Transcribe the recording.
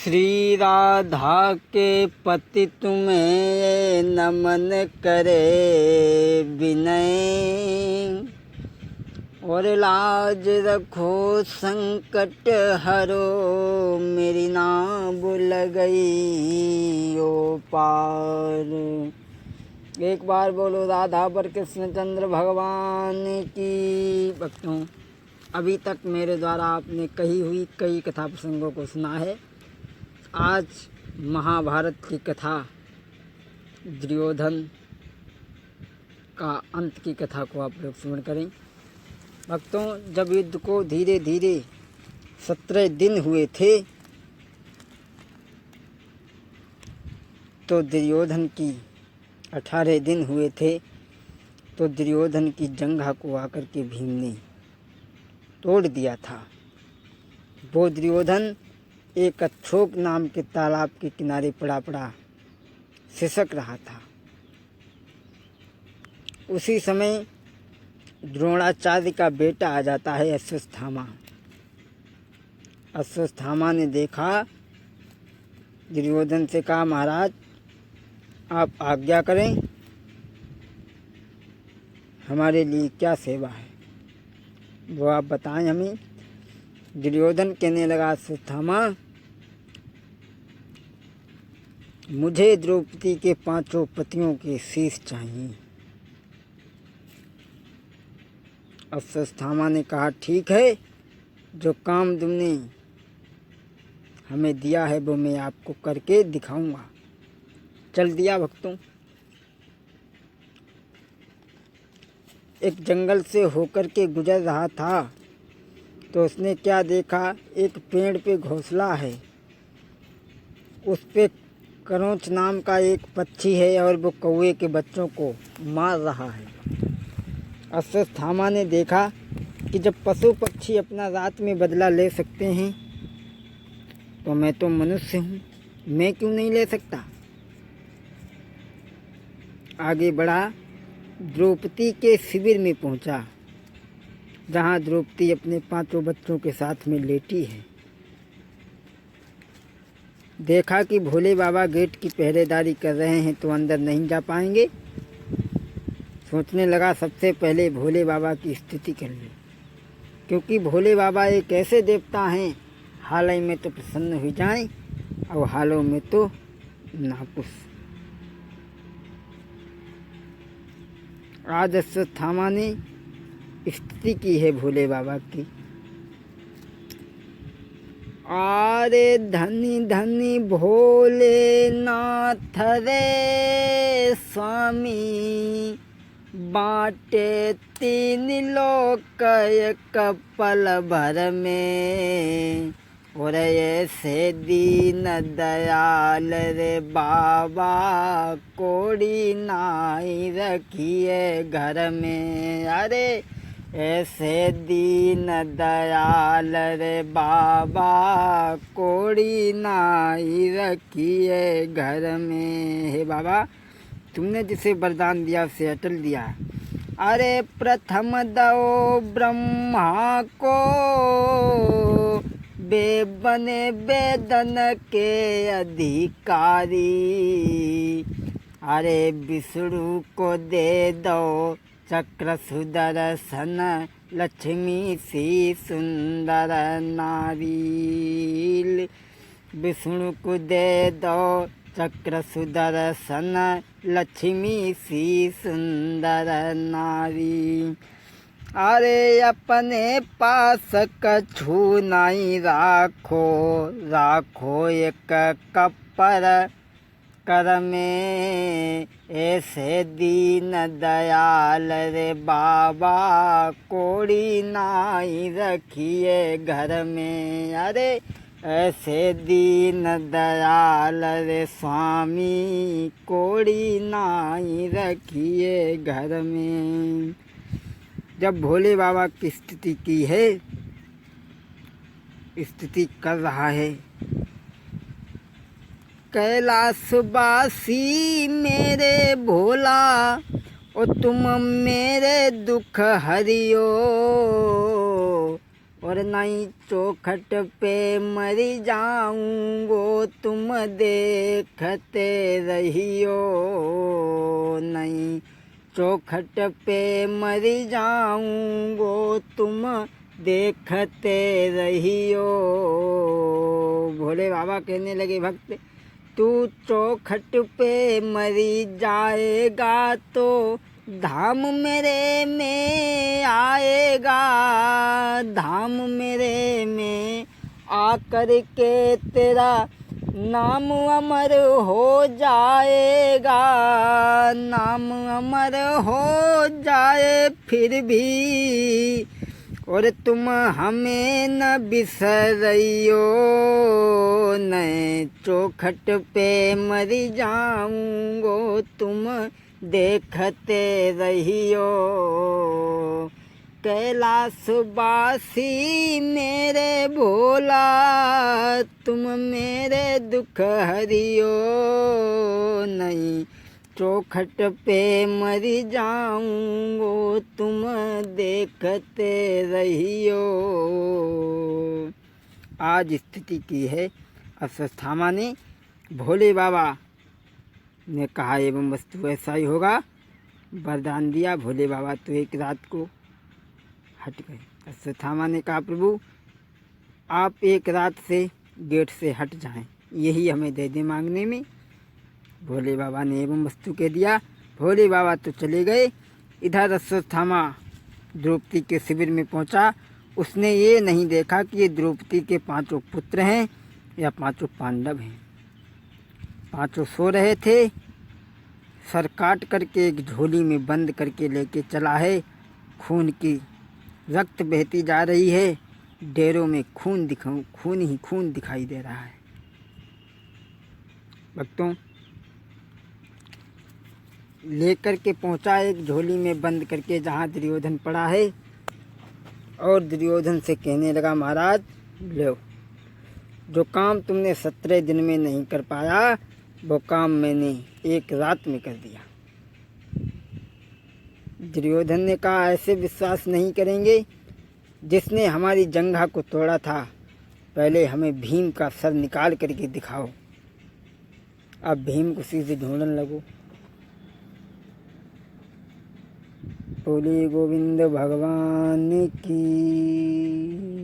श्री राधा के पति तुम्हें नमन करे विनय, और लाज रखो संकट हरो, मेरी नाव गई ओ पार। एक बार बोलो राधा पर कृष्णचंद्र भगवान की। भक्तों, अभी तक मेरे द्वारा आपने कही हुई कई कथा प्रसंगों को सुना है। आज महाभारत की कथा दुर्योधन का अंत की कथा को आप लोग श्रवण करें। भक्तों, जब युद्ध को धीरे धीरे 17 दिन हुए थे तो दुर्योधन की 18 दिन हुए थे तो दुर्योधन की जंघा को आकर के भीम ने तोड़ दिया था। वो दुर्योधन एक अछोक नाम के तालाब के किनारे पड़ा सिसक रहा था। उसी समय द्रोणाचार्य का बेटा आ जाता है अश्वत्थामा। अश्वत्थामा ने देखा, दुर्योधन से कहा, महाराज आप आज्ञा करें, हमारे लिए क्या सेवा है वो आप बताएं हमें। दुर्योधन कहने लगा, अश्वत्थामा मुझे द्रौपदी के 5 पतियों के शीश चाहिए। अश्वत्थामा ने कहा, ठीक है, जो काम तुमने हमें दिया है वो मैं आपको करके दिखाऊंगा। चल दिया। भक्तों, एक जंगल से होकर के गुजर रहा था तो उसने क्या देखा, एक पेड़ पे घोंसला है, उस पे करोच नाम का एक पक्षी है और वो कौवे के बच्चों को मार रहा है। अश्वत्थामा ने देखा कि जब पशु पक्षी अपना रात में बदला ले सकते हैं तो मैं तो मनुष्य हूँ, मैं क्यों नहीं ले सकता। आगे बढ़ा, द्रौपदी के शिविर में पहुँचा जहाँ द्रौपदी अपने 5 बच्चों के साथ में लेटी है। देखा कि भोले बाबा गेट की पहरेदारी कर रहे हैं तो अंदर नहीं जा पाएंगे। सोचने लगा सबसे पहले भोले बाबा की स्तुति कर ले, क्योंकि भोले बाबा एक ऐसे देवता हैं, हाल में तो प्रसन्न हो जाएं और हालों में तो नाखुश। आज अश्वत्थामा ने स्तुति की है भोले बाबा की। आरे धनी धनी भोले नाथ रे स्वामी, बाटे 3 लोक एक पल भर में, और ऐसे दीन दयाल रे बाबा, कोड़ी नाई रखिए घर में। अरे ऐसे दीन दयाल रे बाबा, कोड़ी नाई रखिए घर में। हे बाबा, तुमने जिसे वरदान दिया उसे अटल दिया। अरे प्रथम दो ब्रह्मा को, वे बने वेदन के अधिकारी। अरे विष्णु को दे दो चक्र सुदर्शन, लक्ष्मी सी सुंदर नारी। विष्णु को दे दो चक्र सुदर्शन, लक्ष्मी सी सुंदर नारी। अरे अपने पास कछु नहीं राखो, राखो एक कपर कर में। ऐसे दीन दयाल रे बाबा, कोड़ी नाई रखिए घर में। अरे ऐसे दीन दयाल रे स्वामी, कोड़ी नाई रखिए घर में। जब भोले बाबा की स्तुति की है, स्तुति कर रहा है, कैलाशवासी मेरे भोला, और तुम मेरे दुख हरियो, और नहीं चौखट पे मरी जाऊंगो तुम देखते रहियो, नहीं चौखट पे मरी जाऊंगो तुम देखते रहियो। भोले बाबा कहने लगे भक्त, तू चौखट पे मरी जाएगा तो धाम मेरे में आएगा, धाम मेरे में आकर के तेरा नाम अमर हो जाएगा, नाम अमर हो जाए फिर भी और तुम हमें न बिसरियो, मैं चौखट पे मरी जाऊंगो तुम देखते रहियो। कैलाशवासी मेरे भोला तुम मेरे दुख हरियो, नहीं चौखट पे मरी जाऊंगो तुम देखते रहियो। आज स्थिति की है अश्वत्थामा ने। भोले बाबा ने कहा एवं वस्तु ऐसा ही होगा, वरदान दिया। भोले बाबा तो एक रात को हट गए। अश्वत्थामा ने कहा प्रभु आप एक रात से गेट से हट जाएं, यही हमें दे दे मांगने में। भोले बाबा ने एवं वस्तु कह दिया। भोले बाबा तो चले गए। इधर अश्वत्थामा द्रौपदी के शिविर में पहुंचा। उसने ये नहीं देखा कि ये द्रौपदी के 5 पुत्र हैं या 5 पांडव हैं। 5 सो रहे थे। सर काट करके एक झोली में बंद करके लेके चला है। खून की रक्त बहती जा रही है। डेरों में खून ही खून दिखाई दे रहा है। भक्तों लेकर के पहुंचा एक झोली में बंद करके जहाँ दुर्योधन पड़ा है, और दुर्योधन से कहने लगा महाराज लो, जो काम तुमने 17 दिन में नहीं कर पाया वो काम मैंने एक रात में कर दिया। दुर्योधन ने कहा ऐसे विश्वास नहीं करेंगे, जिसने हमारी जंघा को तोड़ा था पहले हमें भीम का सर निकाल करके दिखाओ। अब भीम को सीधे ढूंढने लगो। बोले गोविंद भगवान की।